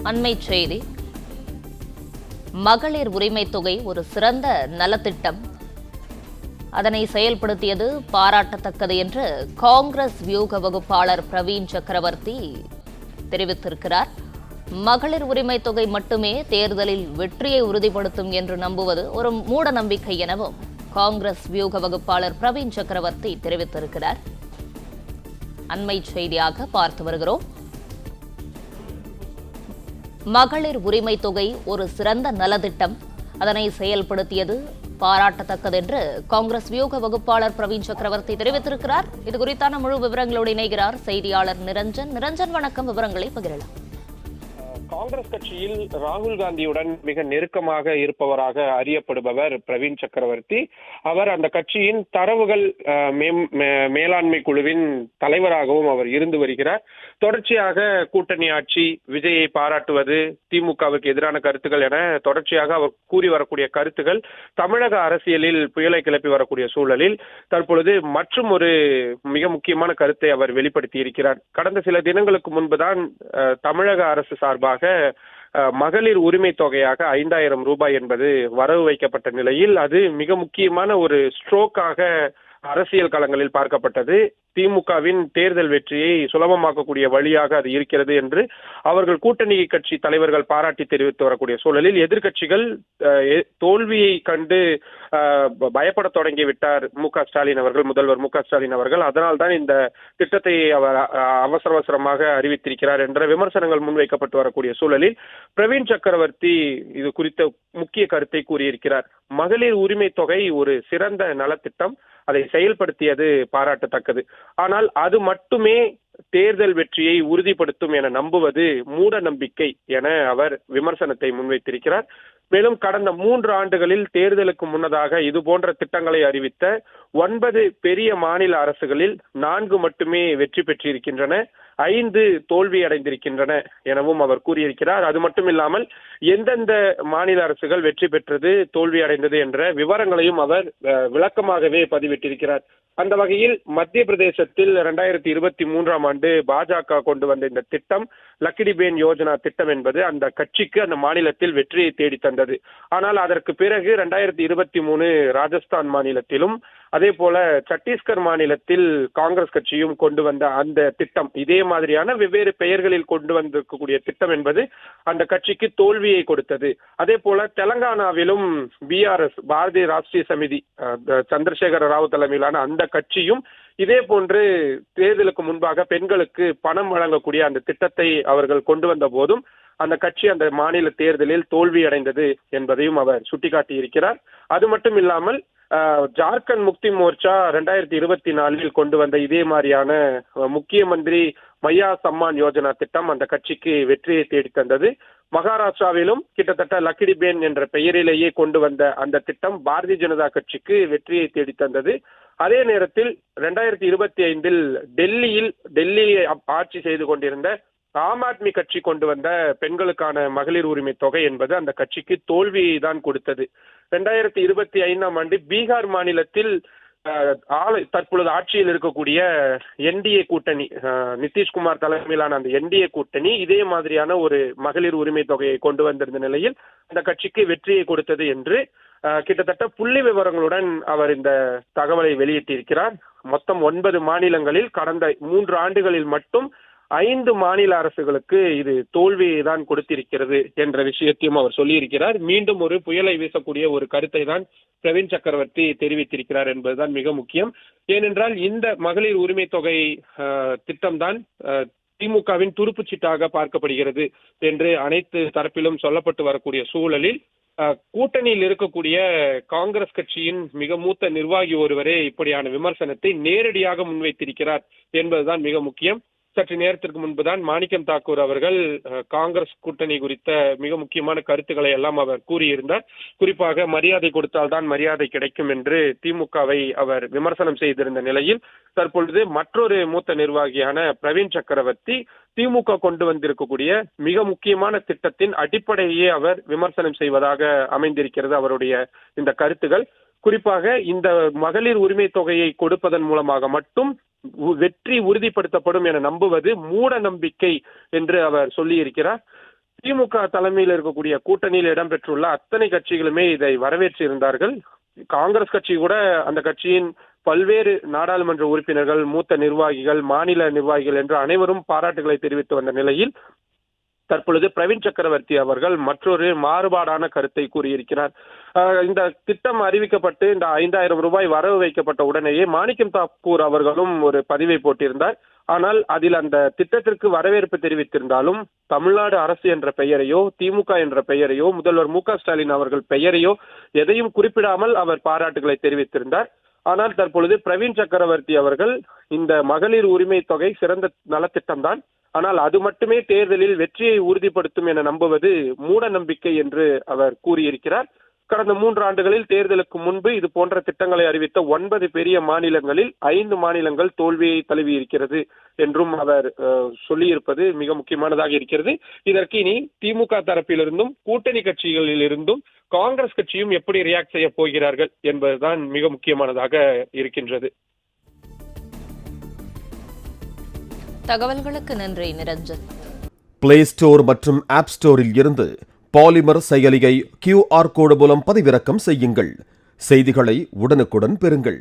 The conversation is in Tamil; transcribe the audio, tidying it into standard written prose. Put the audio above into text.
அண்மைச் செய்தி. மகளிர் உரிமை தொகை ஒரு சிறந்த நலத்திட்டம். அதனை செயல்படுத்தியது பாராட்டத்தக்கது என்று காங்கிரஸ் வியூக வகுப்பாளர் பிரவீன் சக்கரவர்த்தி தெரிவித்திருக்கிறார். மகளிர் உரிமை தொகை மட்டுமே தேர்தலில் வெற்றியை உறுதிப்படுத்தும் என்று நம்புவது ஒரு மூட நம்பிக்கை எனவும் காங்கிரஸ் வியூக வகுப்பாளர் பிரவீன் சக்கரவர்த்தி தெரிவித்திருக்கிறார். அண்மைச் செய்தியாக பார்த்து வருகிறோம். மகளிர் உரிமை தொகை ஒரு சிறந்த நலத்திட்டம். அதனை செயல்படுத்தியது பாராட்டத்தக்கது என்று காங்கிரஸ் வியூக வகுப்பாளர் பிரவீன் சக்கரவர்த்தி தெரிவித்திருக்கிறார். இது குறித்தான முழு விவரங்களோடு இணைகிறார் செய்தியாளர் நிரஞ்சன். நிரஞ்சன், வணக்கம். விவரங்களை பகிரலாம். காங்கிரஸ் கட்சியில் ராகுல் காந்தியுடன் மிக நெருக்கமாக இருப்பவராக அறியப்படுபவர் பிரவீன் சக்கரவர்த்தி. அவர் அந்த கட்சியின் தரவுகள் மேலாண்மை குழுவின் தலைவராகவும் அவர் இருந்து வருகிறார். தொடர்ச்சியாக கூட்டணி ஆட்சி, விஜயை பாராட்டுவது, திமுகவுக்கு எதிரான கருத்துக்கள் என தொடர்ச்சியாக அவர் கூறி வரக்கூடிய கருத்துக்கள் தமிழக அரசியலில் புயலை கிளப்பி வரக்கூடிய சூழலில் தற்பொழுது மற்றும் ஒரு மிக முக்கியமான கருத்தை அவர் வெளிப்படுத்தி இருக்கிறார். கடந்த சில தினங்களுக்கு முன்புதான் தமிழக அரசு சார்பாக மகளிர் உரிமை தொகையாக 5,000 ரூபாய் என்பது வரவு வைக்கப்பட்ட நிலையில் அது மிக முக்கியமான ஒரு ஸ்ட்ரோக்காக அரசியல் களங்களில் பார்க்கப்பட்டது. திமுகவின் தேர்தல் வெற்றியை சுலபமாக்கக்கூடிய வழியாக அது இருக்கிறது என்று அவர்கள் கூட்டணி கட்சி தலைவர்கள் பாராட்டி தெரிவித்து வரக்கூடிய சூழலில் எதிர்க்கட்சிகள் தோல்வியை கண்டு பயப்பட தொடங்கிவிட்டார் ஸ்டாலின் அவர்கள், முதல்வர் ஸ்டாலின் அவர்கள். அதனால்தான் இந்த திட்டத்தை அவர் அவசரமாக அறிவித்திருக்கிறார் என்ற விமர்சனங்கள் முன்வைக்கப்பட்டு வரக்கூடிய சூழலில் பிரவீன் சக்கரவர்த்தி இது குறித்த முக்கிய கருத்தை கூறியிருக்கிறார். மகளிர் உரிமை தொகை ஒரு சிறந்த நலத்திட்டம். அதை செயல்படுத்தியது பாராட்டத்தக்கது. ஆனால் அது மட்டுமே தேர்தல் வெற்றியை உறுதிப்படுத்தும் என நம்புவது மூட நம்பிக்கை என அவர் விமர்சனத்தை முன்வைத்திருக்கிறார். மேலும் கடந்த 3 ஆண்டுகளில் தேர்தலுக்கு முன்னதாக இது போன்ற திட்டங்களை அறிவித்த 9 பெரிய மாநில அரசுகளில் 4 மட்டுமே வெற்றி பெற்றிருக்கின்றன, 5 தோல்வி அடைந்திருக்கின்றன எனவும் அவர் கூறியிருக்கிறார். அது மட்டுமில்லாமல் எந்தெந்த மாநில அரசுகள் வெற்றி பெற்றது, தோல்வி அடைந்தது என்ற விவரங்களையும் அவர் விளக்கமாகவே பதிவிட்டிருக்கிறார். அந்த வகையில் மத்திய பிரதேசத்தில் 2023ஆம் ஆண்டு பாஜக கொண்டு வந்த இந்த திட்டம், லக்கிடிபேன் யோஜனா திட்டம் என்பது அந்த கட்சிக்கு அந்த மாநிலத்தில் வெற்றியை தேடி தந்தது. ஆனால் அதற்கு பிறகு 2023 ராஜஸ்தான் மாநிலத்திலும் அதே போல சத்தீஸ்கர் மாநிலத்தில் காங்கிரஸ் கட்சியும் கொண்டு வந்த அந்த திட்டம், இதே மாதிரியான வெவ்வேறு பெயர்களில் கொண்டு வந்திருக்கக்கூடிய திட்டம் என்பது அந்த கட்சிக்கு தோல்வியை கொடுத்தது. அதே போல தெலங்கானாவிலும் BRS, பாரதிய ராஷ்டிரிய சமிதி, சந்திரசேகர ராவ் தலைமையிலான அந்த கட்சியும் இதே போன்று தேர்தலுக்கு முன்பாக பெண்களுக்கு பணம் வழங்கக்கூடிய அந்த திட்டத்தை அவர்கள் கொண்டு வந்த போதும் அந்த கட்சி அந்த மாநில தேர்தலில் தோல்வி அடைந்தது என்பதையும் அவர் சுட்டிக்காட்டி இருக்கிறார். அது மட்டும் இல்லாமல் ஜார்க்கண்ட் முக்தி மோர்ச்சா 2024 கொண்டு வந்த இதே மாதிரியான முக்கிய மந்திரி மையா சம்மான் யோஜனா திட்டம் அந்த கட்சிக்கு வெற்றியை தேடி தந்தது. மகாராஷ்டிராவிலும் கிட்டத்தட்ட லக்கிடிபேன் என்ற பெயரிலேயே கொண்டு வந்த அந்த திட்டம் பாரதிய ஜனதா கட்சிக்கு வெற்றியை தேடி தந்தது. அதே நேரத்தில் 2025 டெல்லியை ஆட்சி செய்து கொண்டிருந்த ஆம் ஆத்மி கட்சி கொண்டு வந்த பெண்களுக்கான மகளிர் உரிமை தொகை என்பது அந்த கட்சிக்கு தோல்வியை தான் கொடுத்தது. 2025ஆம் ஆண்டு பீகார் மாநிலத்தில் தற்பொழுது ஆட்சியில் இருக்கக்கூடிய NDA கூட்டணி, நிதிஷ்குமார் தலைமையிலான அந்த NDA கூட்டணி இதே மாதிரியான ஒரு மகளிர் உரிமை தொகையை கொண்டு வந்திருந்த நிலையில் அந்த கட்சிக்கு வெற்றியை கொடுத்தது என்று கிட்டத்தட்ட புள்ளி விவரங்களுடன் அவர் இந்த தகவலை வெளியிட்டிருக்கிறார். மொத்தம் 9 மாநிலங்களில் கடந்த 3 ஆண்டுகளில் மட்டும் 5 மாநில அரசுகளுக்கு இது தோல்வியை தான் கொடுத்திருக்கிறது என்ற விஷயத்தையும் அவர் சொல்லியிருக்கிறார். மீண்டும் ஒரு புயலை வீசக்கூடிய ஒரு கருத்தை தான் பிரவீன் சக்கரவர்த்தி தெரிவித்திருக்கிறார் என்பதுதான் மிக முக்கியம். ஏனென்றால் இந்த மகளிர் உரிமை தொகை திட்டம்தான் திமுகவின் துருப்புச்சீட்டாக பார்க்கப்படுகிறது என்று அனைத்து தரப்பிலும் சொல்லப்பட்டு வரக்கூடிய சூழலில் கூட்டணியில் இருக்கக்கூடிய காங்கிரஸ் கட்சியின் மிக மூத்த நிர்வாகி ஒருவரே இப்படியான விமர்சனத்தை நேரடியாக முன்வைத்திருக்கிறார் என்பதுதான் மிக முக்கியம். சற்று நேரத்திற்கு முன்புதான் மாணிக்கம் தாக்கூர் அவர்கள் காங்கிரஸ் கூட்டணி குறித்த மிக முக்கியமான கருத்துக்களை எல்லாம் அவர் கூறியிருந்தார். குறிப்பாக மரியாதை கொடுத்தால்தான் மரியாதை கிடைக்கும் என்று திமுகவை அவர் விமர்சனம் செய்திருந்த நிலையில் தற்பொழுது மற்றொரு மூத்த நிர்வாகியான பிரவீன் சக்கரவர்த்தி திமுக கொண்டு வந்திருக்கக்கூடிய மிக முக்கியமான திட்டத்தின் அடிப்படையே அவர் விமர்சனம் செய்வதாக அமைந்திருக்கிறது அவருடைய இந்த கருத்துகள். குறிப்பாக இந்த மகளிர் உரிமை தொகையை கொடுப்பதன் மூலமாக மட்டும் வெற்றி உறுதிப்படுத்தப்படும் என நம்புவது மூட நம்பிக்கை என்று அவர் சொல்லியிருக்கிறார். திமுக தலைமையில் இருக்கக்கூடிய கூட்டணியில் இடம்பெற்றுள்ள அத்தனை கட்சிகளுமே இதை வரவேற்றிருந்தார்கள். காங்கிரஸ் கட்சி கூட அந்த கட்சியின் பல்வேறு நாடாளுமன்ற உறுப்பினர்கள், மூத்த நிர்வாகிகள், மாநில நிர்வாகிகள் என்று அனைவரும் பாராட்டுகளை தெரிவித்து வந்த நிலையில் தற்பொழுது பிரவீன் சக்கரவர்த்தி அவர்கள் மற்றொரு மாறுபாடான கருத்தை கூறியிருக்கிறார். இந்த திட்டம் அறிவிக்கப்பட்டு இந்த 5,000 ரூபாய் வரவு வைக்கப்பட்ட உடனேயே மாணிக்கம் தாக்கூர் அவர்களும் ஒரு பதிவை போட்டிருந்தார். ஆனால் அதில் அந்த திட்டத்திற்கு வரவேற்பு தெரிவித்திருந்தாலும் தமிழ்நாடு அரசு என்ற பெயரையோ, திமுக என்ற பெயரையோ, முதல்வர் மு.க.ஸ்டாலின் அவர்கள் பெயரையோ எதையும் குறிப்பிடாமல் அவர் பாராட்டுகளை தெரிவித்திருந்தார். ஆனால் தற்பொழுது பிரவீன் சக்கரவர்த்தி அவர்கள் இந்த மகளிர் உரிமை தொகை சிறந்த நலத்திட்டம்தான், ஆனால் அது மட்டுமே தேர்தலில் வெற்றியை உறுதிப்படுத்தும் என நம்புவது மூட நம்பிக்கை என்று அவர் கூறியிருக்கிறார். கடந்த 3 ஆண்டுகளில் தேர்தலுக்கு முன்பு இது போன்ற திட்டங்களை அறிவித்த 9 பெரிய மாநிலங்களில் 5 மாநிலங்கள் தோல்வியை தழுவி இருக்கிறது என்றும் அவர் சொல்லியிருப்பது மிக முக்கியமானதாக இருக்கிறது. இதற்கு இனி திமுக தரப்பிலிருந்தும் கூட்டணி கட்சிகளில் இருந்தும் காங்கிரஸ் கட்சியும் எப்படி ரியாக்ட் செய்ய போகிறார்கள் என்பதுதான் மிக முக்கியமானதாக இருக்கின்றது. தகவல்களுக்கு நன்றி நிரஞ்சன். பிளே ஸ்டோர் மற்றும் ஆப் ஸ்டோரில் இருந்து பாலிமர் செயலியை QR கோடு மூலம் பதிவிறக்கம் செய்யுங்கள். செய்திகளை உடனுக்குடன் பெறுங்கள்.